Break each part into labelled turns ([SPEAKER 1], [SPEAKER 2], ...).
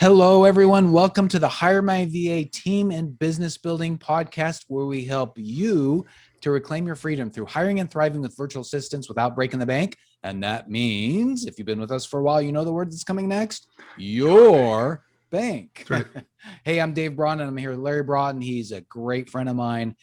[SPEAKER 1] Hello, everyone. Welcome to the HireMyVA Team and Business Building Podcast, where we help you to reclaim your freedom through hiring and thriving with virtual assistants without breaking the bank. And that means, if you've been with us for a while, you know the word that's coming next, your bank.
[SPEAKER 2] Right.
[SPEAKER 1] Hey, I'm Dave Braun, and I'm here with Larry Broughton. He's a great friend of mine.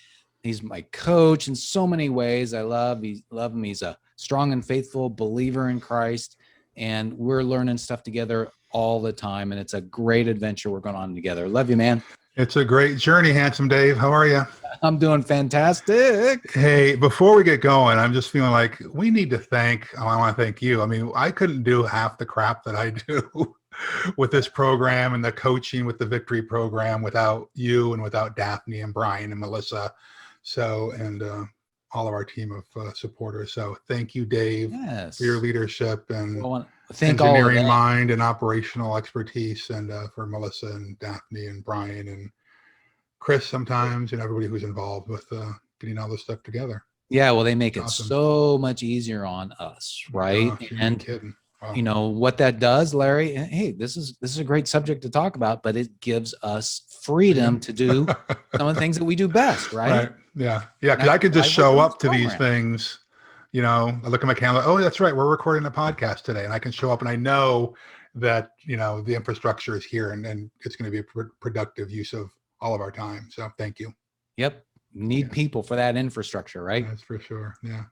[SPEAKER 1] He's my coach in so many ways. I love him. He's a strong and faithful believer in Christ, and we're learning stuff together all the time, and it's a great adventure we're going on together. Love you, man.
[SPEAKER 2] It's a great journey, handsome Dave. How are you?
[SPEAKER 1] I'm doing fantastic.
[SPEAKER 2] Hey, before we get going, I'm just feeling like we need to I want to thank you. I mean, I couldn't do half the crap that I do with this program and the coaching with the Victory program without you and without Daphne and Brian and Melissa. And all of our team of supporters. So thank you, Dave, for your leadership and engineering mind and operational expertise, and for Melissa and Daphne and Brian and Chris sometimes, and everybody who's involved with getting all this stuff together.
[SPEAKER 1] Yeah, well, they make it so much easier on us, right?
[SPEAKER 2] And kidding. Wow.
[SPEAKER 1] You know what that does, Larry? Hey, this is a great subject to talk about, but it gives us freedom to do some of the things that we do best, right?
[SPEAKER 2] Yeah. Because I could just show up to these things. You know, I look at my calendar. Oh, that's right. We're recording a podcast today, and I can show up, and I know that the infrastructure is here, and it's going to be a productive use of all of our time. So, thank you.
[SPEAKER 1] Yep, need people for that infrastructure, right?
[SPEAKER 2] That's for sure. Yeah.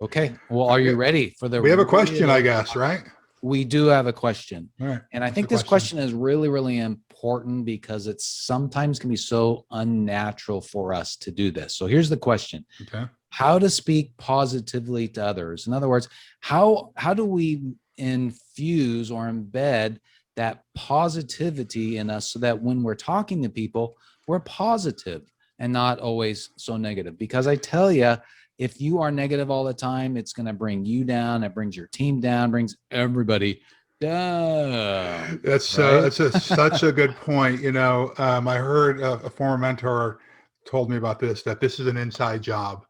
[SPEAKER 1] Okay. Well, are you ready for the?
[SPEAKER 2] We have a question, I guess, right?
[SPEAKER 1] We do have a question,
[SPEAKER 2] all right.
[SPEAKER 1] And I think this question is really, really important because it sometimes can be so unnatural for us to do this. So here's the question.
[SPEAKER 2] Okay.
[SPEAKER 1] How to speak positively to others. In other words, how do we infuse or embed that positivity in us so that when we're talking to people, we're positive and not always so negative? Because I tell you, if you are negative all the time, it's going to bring you down. It brings your team down, brings everybody down.
[SPEAKER 2] That's such a good point. I heard a former mentor told me about this, that this is an inside job.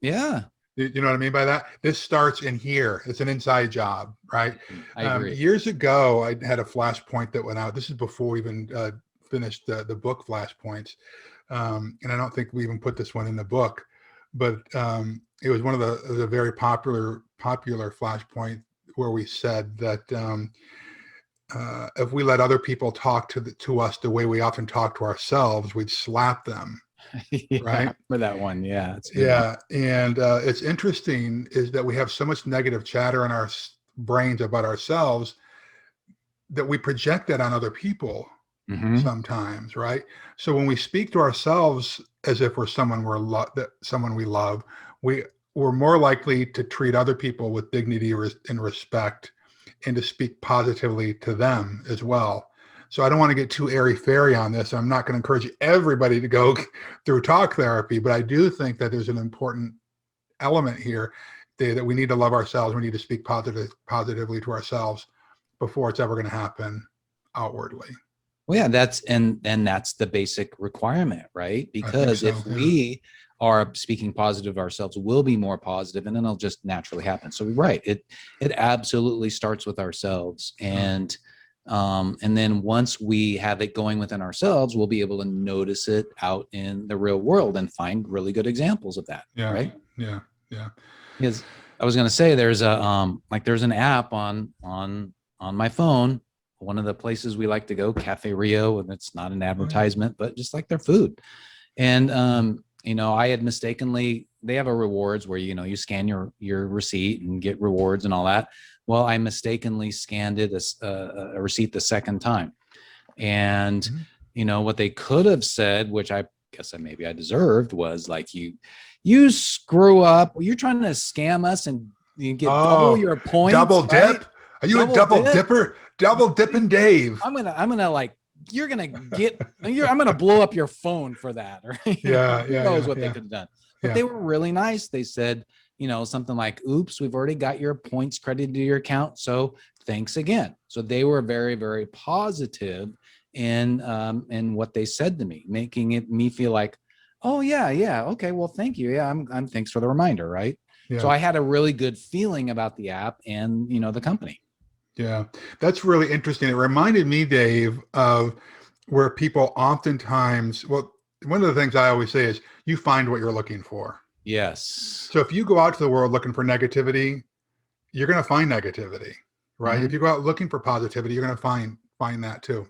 [SPEAKER 1] Yeah.
[SPEAKER 2] You know what I mean by that? This starts in here. It's an inside job, right?
[SPEAKER 1] I agree.
[SPEAKER 2] Years ago, I had a flashpoint that went out. This is before we even finished the book Flashpoints. And I don't think we even put this one in the book, but it was it was a very popular flashpoint where we said that if we let other people talk to us the way we often talk to ourselves, we'd slap them.
[SPEAKER 1] Yeah,
[SPEAKER 2] right?
[SPEAKER 1] For that one. Yeah.
[SPEAKER 2] And it's interesting is that we have so much negative chatter in our brains about ourselves that we project that on other people sometimes, right? So when we speak to ourselves as if we're someone we love, we're more likely to treat other people with dignity and respect, and to speak positively to them as well. So I don't want to get too airy-fairy on this. I'm not going to encourage everybody to go through talk therapy, but I do think that there's an important element here that we need to love ourselves. We need to speak positively to ourselves before it's ever going to happen outwardly.
[SPEAKER 1] Well, yeah, that's the basic requirement, right? Because if we are speaking positive of ourselves, we'll be more positive, and then it'll just naturally happen. So right, it absolutely starts with ourselves, and then once we have it going within ourselves, we'll be able to notice it out in the real world and find really good examples of that.
[SPEAKER 2] Yeah.
[SPEAKER 1] Right.
[SPEAKER 2] Yeah.
[SPEAKER 1] Because I was going to say there's there's an app on my phone. One of the places we like to go, Cafe Rio, and it's not an advertisement, but just like their food. And, I had mistakenly, they have a rewards where, you scan your receipt and get rewards and all that. Well, I mistakenly scanned it as a receipt the second time. And, what they could have said, which I guess maybe I deserved, was like, you screw up. You're trying to scam us and you get double your points.
[SPEAKER 2] Double dip? Right? Are you a double dipper? Double dipping Dave.
[SPEAKER 1] I'm gonna I'm gonna blow up your phone for that. Right?
[SPEAKER 2] Yeah.
[SPEAKER 1] Who knows what they could have done. But they were really nice. They said, something like, oops, we've already got your points credited to your account, so thanks again. So they were very, very positive in what they said to me, making me feel like, oh yeah, okay, well, thank you. Yeah, I'm thanks for the reminder, right? Yeah. So I had a really good feeling about the app and the company.
[SPEAKER 2] Yeah, that's really interesting. It reminded me, Dave, of where people oftentimes, well, one of the things I always say is you find what you're looking for.
[SPEAKER 1] Yes.
[SPEAKER 2] So if you go out to the world looking for negativity, you're going to find negativity, right?
[SPEAKER 1] Mm-hmm.
[SPEAKER 2] If you go out looking for positivity, you're going to find that too.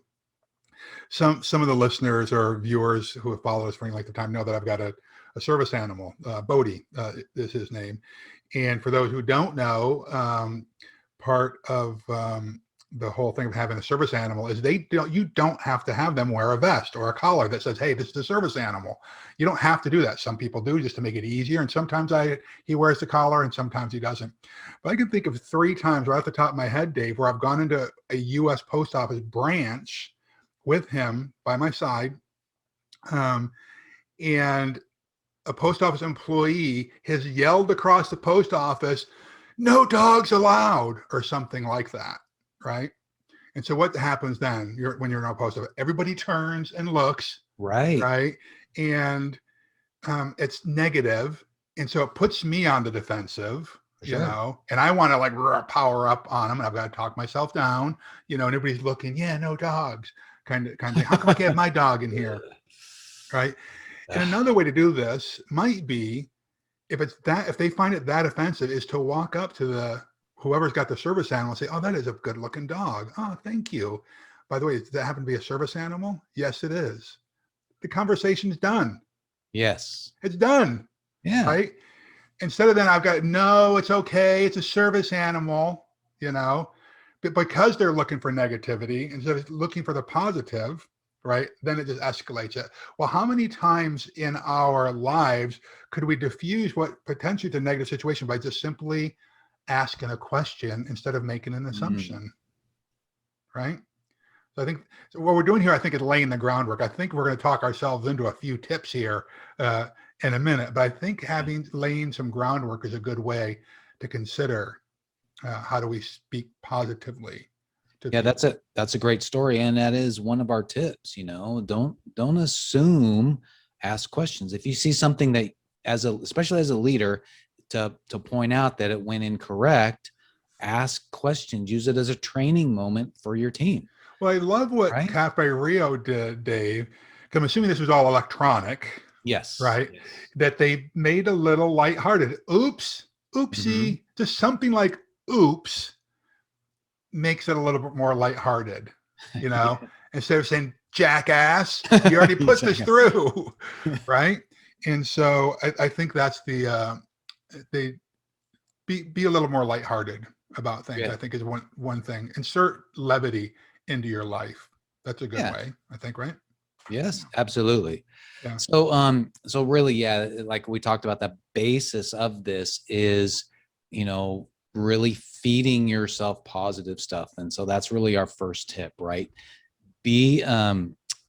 [SPEAKER 2] Some of the listeners or viewers who have followed us for any length of time know that I've got a service animal. Bodhi is his name. And for those who don't know, part of the whole thing of having a service animal is you don't have to have them wear a vest or a collar that says, hey, this is a service animal. You don't have to do that. Some people do just to make it easier. And sometimes he wears the collar and sometimes he doesn't. But I can think of 3 times right off the top of my head, Dave, where I've gone into a U.S. post office branch with him by my side. And a post office employee has yelled across the post office, no dogs allowed, or something like that, right? And so what happens then when you're in a post office? Everybody turns and looks,
[SPEAKER 1] Right.
[SPEAKER 2] right? And it's negative. And so it puts me on the defensive,
[SPEAKER 1] Sure.
[SPEAKER 2] and I want to like power up on them, and I've got to talk myself down, and everybody's looking, yeah, no dogs, kind of thing. How come I can't have my dog in here? Right. And another way to do this might be, if they find it that offensive, is to walk up to whoever's got the service animal and say, oh, that is a good looking dog. Oh, thank you. By the way, does that happen to be a service animal? Yes, it is. The conversation's done.
[SPEAKER 1] Yes.
[SPEAKER 2] It's done.
[SPEAKER 1] Yeah.
[SPEAKER 2] Right. Instead of then I've got, no, it's okay. It's a service animal, but because they're looking for negativity instead of looking for the positive, right? Then it just escalates it. Well, how many times in our lives could we diffuse what potentially the negative situation by just simply asking a question instead of making an assumption, right? So I think what we're doing here, I think, is laying the groundwork. I think we're going to talk ourselves into a few tips here in a minute, but I think laying some groundwork is a good way to consider how do we speak positively.
[SPEAKER 1] Yeah, that's a great story, and that is one of our tips. Don't assume. Ask questions. If you see something that, especially as a leader, to point out that it went incorrect, ask questions. Use it as a training moment for your team.
[SPEAKER 2] Well, I love what Cafe Rio did, Dave. I'm assuming this was all electronic.
[SPEAKER 1] Yes.
[SPEAKER 2] Right.
[SPEAKER 1] Yes.
[SPEAKER 2] That they made a little lighthearted. Oops, oopsie, just something like oops makes it a little bit more lighthearted,
[SPEAKER 1] Yeah.
[SPEAKER 2] Instead of saying jackass, you already put this through. Right. And so I think that's they be a little more lighthearted about things. Yeah. I think is one thing. Insert levity into your life. That's a good way, I think, right?
[SPEAKER 1] Yes, absolutely.
[SPEAKER 2] Yeah.
[SPEAKER 1] So really, yeah, like we talked about, the basis of this is, really feeding yourself positive stuff. And so that's really our first tip, right? Be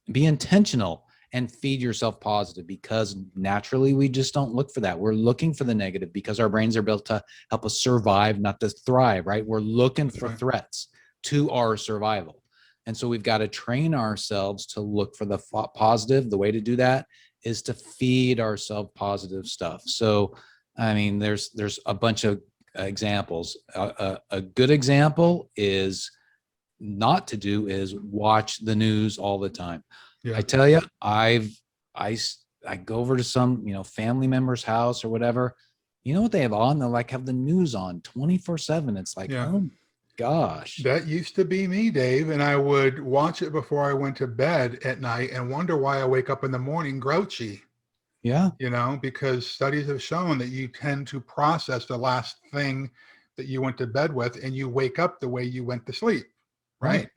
[SPEAKER 1] intentional and feed yourself positive, because naturally we just don't look for that. We're looking for the negative because our brains are built to help us survive, not to thrive, right? We're looking for threats to our survival. And so we've got to train ourselves to look for the positive. The way to do that is to feed ourselves positive stuff. So, I mean, there's a bunch of examples. A good example is not to do is watch the news all the time. Yeah. I tell you, I go over to some, family member's house or whatever. You know what they have on? They'll have the news on 24/7. It's like, oh gosh.
[SPEAKER 2] That used to be me, Dave. And I would watch it before I went to bed at night and wonder why I wake up in the morning grouchy.
[SPEAKER 1] Yeah.
[SPEAKER 2] Because studies have shown that you tend to process the last thing that you went to bed with and you wake up the way you went to sleep. Right.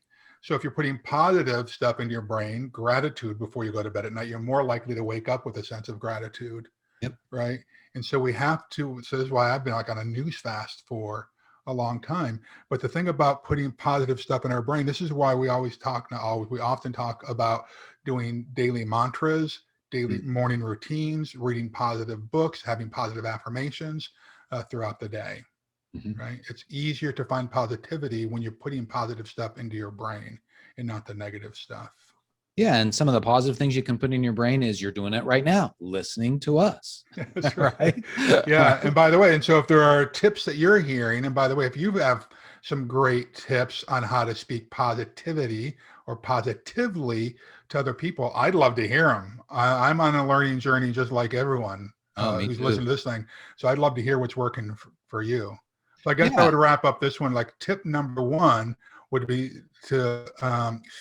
[SPEAKER 2] So if you're putting positive stuff into your brain, gratitude before you go to bed at night, you're more likely to wake up with a sense of gratitude.
[SPEAKER 1] Yep.
[SPEAKER 2] Right. And so we have to, so this is why I've been on a news fast for a long time. But the thing about putting positive stuff in our brain, this is why we often talk about doing daily mantras, daily morning routines, reading positive books, having positive affirmations throughout the day. Right. It's easier to find positivity when you're putting positive stuff into your brain and not the negative stuff.
[SPEAKER 1] Yeah. And some of the positive things you can put in your brain is you're doing it right now, listening to us.
[SPEAKER 2] That's right. Yeah. And by the way, and so if there are tips that you're hearing, and by the way, if you have some great tips on how to speak positivity or positively to other people, I'd love to hear them. I'm on a learning journey just like everyone
[SPEAKER 1] Me
[SPEAKER 2] who's
[SPEAKER 1] too.
[SPEAKER 2] listening to this thing. So I'd love to hear what's working for you. So I guess I
[SPEAKER 1] Yeah.
[SPEAKER 2] would wrap up this one. Like tip number one would be to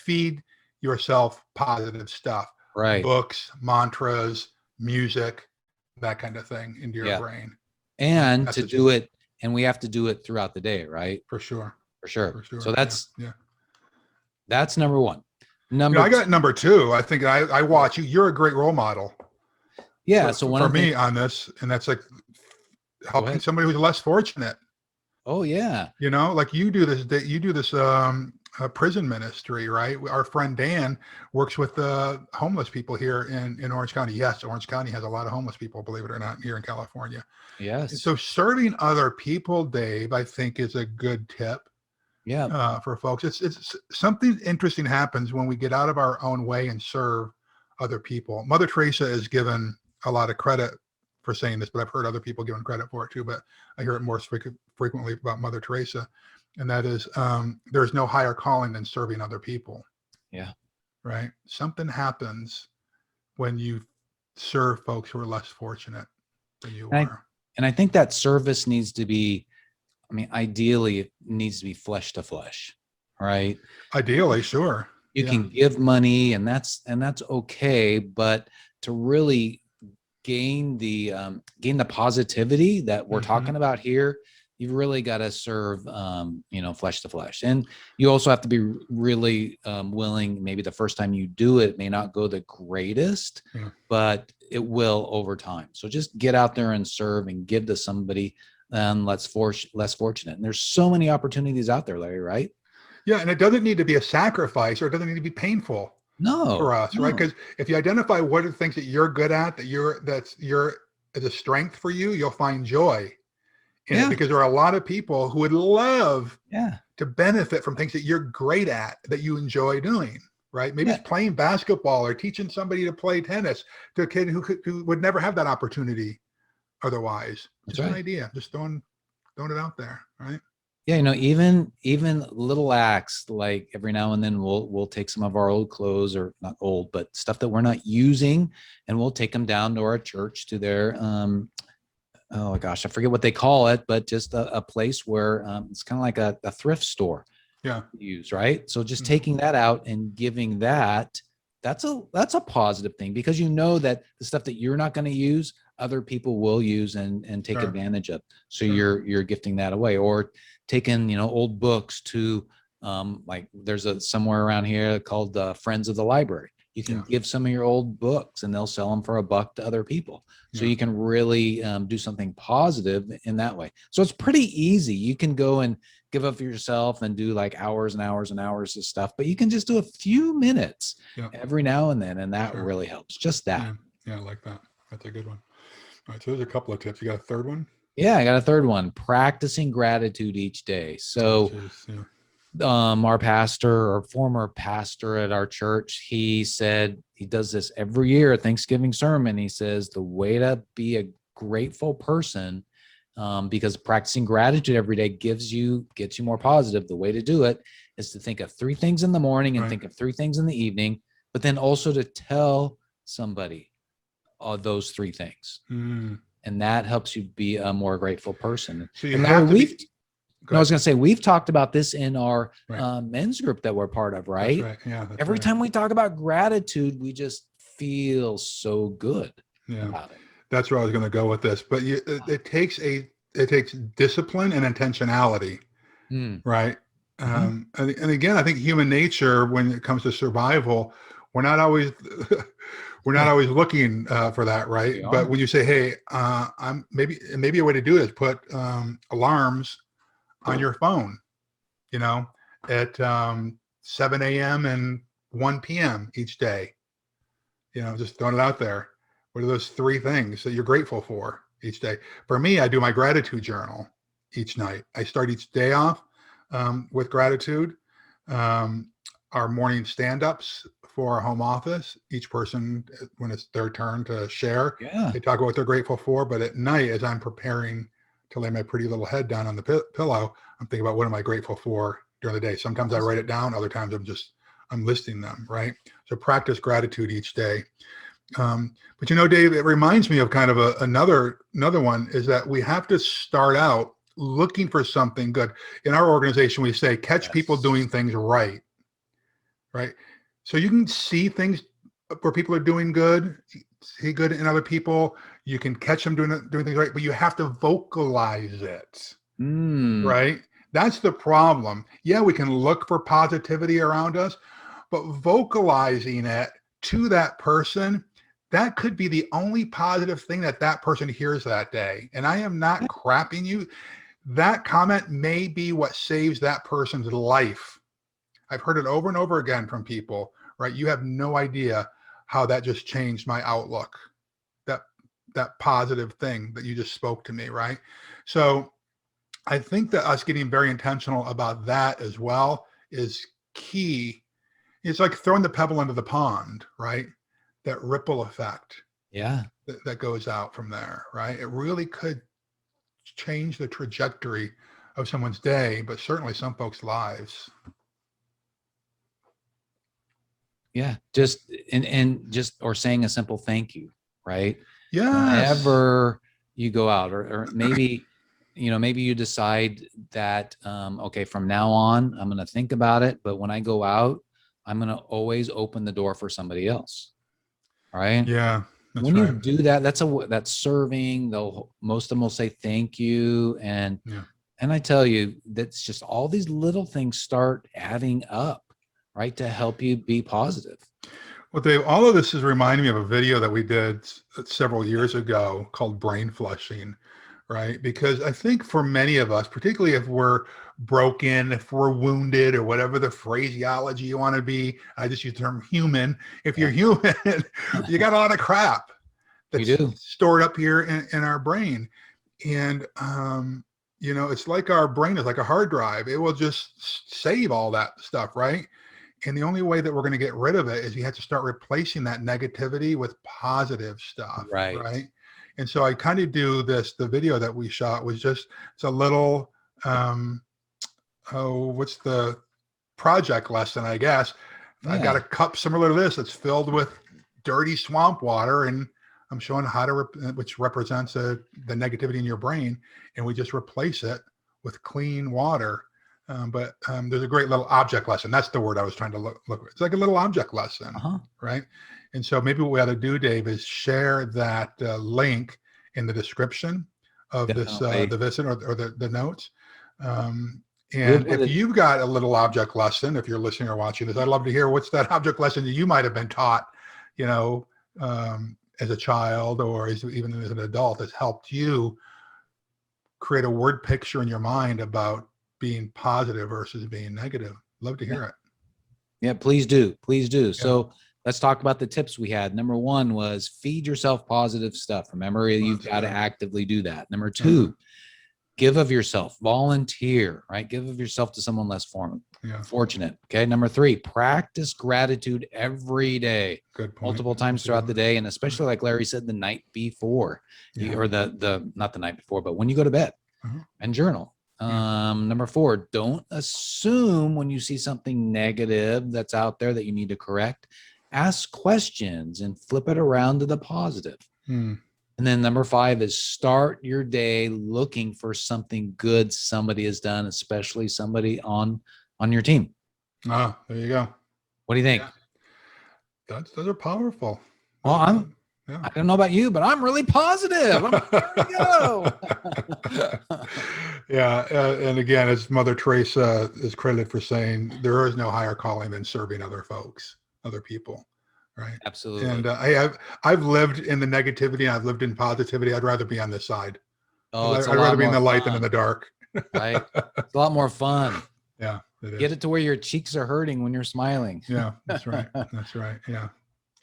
[SPEAKER 2] feed yourself positive stuff,
[SPEAKER 1] Right.
[SPEAKER 2] books, mantras, music, that kind of thing into your
[SPEAKER 1] Yeah.
[SPEAKER 2] brain.
[SPEAKER 1] And to do it, and we have to do it throughout the day, right?
[SPEAKER 2] For sure.
[SPEAKER 1] For sure.
[SPEAKER 2] For sure.
[SPEAKER 1] So that's
[SPEAKER 2] yeah.
[SPEAKER 1] That's number one.
[SPEAKER 2] I got number two. I think I watch you. You're a great role model.
[SPEAKER 1] Yeah. So
[SPEAKER 2] for me on this, and that's like helping somebody who's less fortunate.
[SPEAKER 1] Oh yeah.
[SPEAKER 2] You know, like you do this prison ministry, right? Our friend Dan works with homeless people here in Orange County. Yes, Orange County has a lot of homeless people, believe it or not, here in California.
[SPEAKER 1] Yes.
[SPEAKER 2] And so serving other people, Dave, I think is a good tip.
[SPEAKER 1] Yeah.
[SPEAKER 2] For folks, it's something interesting happens when we get out of our own way and serve other people. Mother Teresa is given a lot of credit for saying this, but I've heard other people giving credit for it too. But I hear it more frequently about Mother Teresa, and that is there's no higher calling than serving other people.
[SPEAKER 1] Yeah.
[SPEAKER 2] Right. Something happens when you serve folks who are less fortunate than you are.
[SPEAKER 1] And I think that service needs to be, ideally it needs to be flesh to flesh, right?
[SPEAKER 2] Ideally, sure.
[SPEAKER 1] You can give money and that's okay, but to really gain the positivity that we're talking about here, you've really got to serve, flesh to flesh. And you also have to be really willing. Maybe the first time you do it may not go the greatest, but it will over time. So just get out there and serve and give to somebody less fortunate. And there's so many opportunities out there, Larry, right?
[SPEAKER 2] Yeah. And it doesn't need to be a sacrifice, or it doesn't need to be painful. For us, right? Because if you identify what are the things that you're good at, that's as a strength for you, you'll find joy in it, because there are a lot of people who would love to benefit from things that you're great at, that you enjoy doing, right? Maybe it's playing basketball or teaching somebody to play tennis to a kid who would never have that opportunity otherwise. Just an idea, just throwing it out there, right?
[SPEAKER 1] Yeah, even little acts, like every now and then we'll take some of our old clothes, or not old, but stuff that we're not using, and we'll take them down to our church, to their oh gosh, I forget what they call it, but just a place where it's kind of like a thrift store. Use, right? So just taking that out and giving that's a positive thing, because you know that the stuff that you're not going to use, other people will use and take advantage of. So you're gifting that away. Or taking, old books to like there's somewhere around here called Friends of the Library. You can give some of your old books and they'll sell them for $1 to other people. So you can really do something positive in that way. So it's pretty easy. You can go and give up for yourself and do like hours and hours and hours of stuff, but you can just do a few minutes every now and then. And that really helps. Just that.
[SPEAKER 2] Yeah, I like that. That's a good one. All right. So there's a couple of tips. You got a third one?
[SPEAKER 1] Yeah, I got a third one. Practicing gratitude each day. So our pastor, or former pastor at our church, he said he does this every year at Thanksgiving sermon. He says the way to be a grateful person, because practicing gratitude every day gets you more positive. The way to do it is to think of 3 things in the morning and think of 3 things in the evening, but then also to tell somebody those 3 things. And that helps you be a more grateful person.
[SPEAKER 2] So you have to
[SPEAKER 1] I was going to say, we've talked about this in our men's group that we're part of, right?
[SPEAKER 2] That's right. Yeah.
[SPEAKER 1] Every time we talk about gratitude, we just feel so good about it.
[SPEAKER 2] That's where I was going to go with this. But it takes discipline and intentionality, right? And again, I think human nature, when it comes to survival, we're not always looking for that, right? But when you say, "Hey, maybe a way to do it is put alarms on your phone, at 7 a.m. and 1 p.m. each day, just throwing it out there. What are those 3 things that you're grateful for each day? For me, I do my gratitude journal each night. I start each day off with gratitude. Our morning stand-ups for our home office, each person, when it's their turn to share, they talk about what they're grateful for. But at night, as I'm preparing to lay my pretty little head down on the pillow, I'm thinking about what am I grateful for during the day. Sometimes I write it down. Other times I'm listing them, right? So practice gratitude each day. But Dave, it reminds me of kind of another one is that we have to start out looking for something good. In our organization, we say, catch people doing things right? So you can see things where people are doing good, see good in other people. You can catch them doing things right, but you have to vocalize it, right? That's the problem. Yeah, we can look for positivity around us, but vocalizing it to that person, that could be the only positive thing that person hears that day. And I am not crapping you. That comment may be what saves that person's life. I've heard it over and over again from people, right? You have no idea how that just changed my outlook, that positive thing that you just spoke to me, right? So I think that us getting very intentional about that as well is key. It's like throwing the pebble into the pond, right? That ripple effect.
[SPEAKER 1] Yeah.
[SPEAKER 2] That goes out from there, right? It really could change the trajectory of someone's day, but certainly some folks' lives.
[SPEAKER 1] Yeah. Just or saying a simple thank you, right?
[SPEAKER 2] Yes.
[SPEAKER 1] Whenever you go out, or maybe, maybe you decide that, okay, from now on, I'm going to think about it. But when I go out, I'm going to always open the door for somebody else. Right.
[SPEAKER 2] Yeah.
[SPEAKER 1] When you do that, that's serving. Most of them will say thank you. And I tell you, that's just all these little things start adding up, right? To help you be positive.
[SPEAKER 2] Well, Dave, all of this is reminding me of a video that we did several years ago called Brain Flushing, right? Because I think for many of us, particularly if we're broken, if we're wounded, or whatever the phraseology you want to be, I just use the term human. If you're human, you got a lot of crap that's stored up here in our brain. And, it's like our brain is like a hard drive. It will just save all that stuff, right? And the only way that we're going to get rid of it is you have to start replacing that negativity with positive stuff. Right. And so I kind of do this. The video that we shot was it's a little, what's the project lesson, I guess. Yeah. I got a cup similar to this. It's filled with dirty swamp water. And I'm showing how which represents the negativity in your brain. And we just replace it with clean water. But there's a great little object lesson. That's the word I was trying to look at. It's like a little object lesson, right? And so maybe what we ought to do, Dave, is share that link in the description of this, the visit or the notes. And if you've got a little object lesson, if you're listening or watching this, I'd love to hear what's that object lesson that you might have been taught, as a child or even as an adult that's helped you create a word picture in your mind about being positive versus being negative. Love to hear it.
[SPEAKER 1] Yeah, please do. Please do. Yeah. So let's talk about the tips we had. Number one was feed yourself positive stuff. Remember, you've got to actively do that. Number two, give of yourself, volunteer, right? Give of yourself to someone less fortunate. Okay. Number three, practice gratitude every day.
[SPEAKER 2] Good point.
[SPEAKER 1] Multiple times throughout the day. And especially like Larry said, the night before or not the night before, but when you go to bed and journal. Number four, don't assume when you see something negative that's out there that you need to correct. Ask questions and flip it around to the positive. And then number five is start your day looking for something good somebody has done, especially somebody on your team.
[SPEAKER 2] Ah, there you go.
[SPEAKER 1] What do you think?
[SPEAKER 2] Yeah. Those are powerful.
[SPEAKER 1] Well, I don't know about you, but I'm really positive. There we go.
[SPEAKER 2] And again, as Mother Teresa is credited for saying, there is no higher calling than serving other folks, other people, right?
[SPEAKER 1] Absolutely.
[SPEAKER 2] And I've lived in the negativity and I've lived in positivity. I'd rather be on this side. I'd rather be in the light than in the dark.
[SPEAKER 1] Right? It's a lot more fun.
[SPEAKER 2] Yeah, it is.
[SPEAKER 1] Get it to where your cheeks are hurting when you're smiling.
[SPEAKER 2] Yeah, that's right. That's right. Yeah.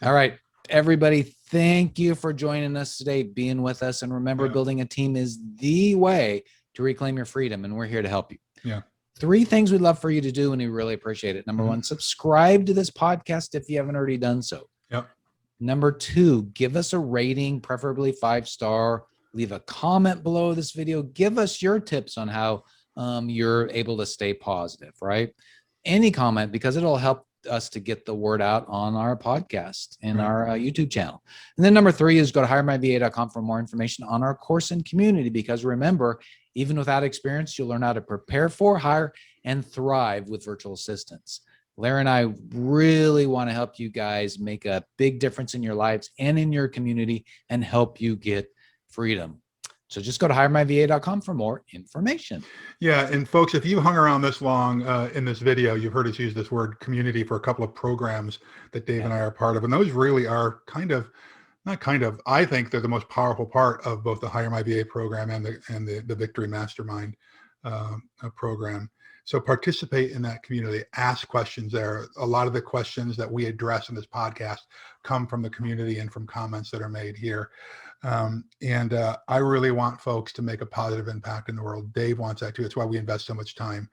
[SPEAKER 1] All right. Everybody, thank you for joining us today, being with us. And remember, building a team is the way to reclaim your freedom. And we're here to help you.
[SPEAKER 2] Yeah.
[SPEAKER 1] 3 things we'd love for you to do, and we really appreciate it. Number 1, subscribe to this podcast if you haven't already done so.
[SPEAKER 2] Yep.
[SPEAKER 1] Number 2, give us a rating, preferably 5-star leave a comment below this video. Give us your tips on how you're able to stay positive, right? Any comment, because it'll help us to get the word out on our podcast and our YouTube channel. And then number 3 is go to HireMyVA.com for more information on our course and community, because remember, even without experience, you'll learn how to prepare for, hire, and thrive with virtual assistants. Larry and I really want to help you guys make a big difference in your lives and in your community and help you get freedom. So just go to HireMyVA.com for more information.
[SPEAKER 2] Yeah. And folks, if you hung around this long in this video, you've heard us use this word community for a couple of programs that Dave and I are part of. And those really are I think they're the most powerful part of both the HireMyVA program and the Victory Mastermind program. So participate in that community, ask questions there. A lot of the questions that we address in this podcast come from the community and from comments that are made here. I really want folks to make a positive impact in the world. Dave wants that too. It's why we invest so much time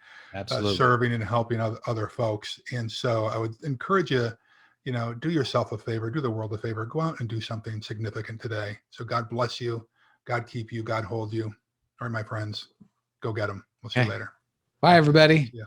[SPEAKER 2] serving and helping other folks. And so I would encourage you, do yourself a favor, do the world a favor, go out and do something significant today. So God bless you. God keep you. God hold you. All right, my friends, go get them. We'll see you later.
[SPEAKER 1] Bye, everybody.
[SPEAKER 2] Yeah.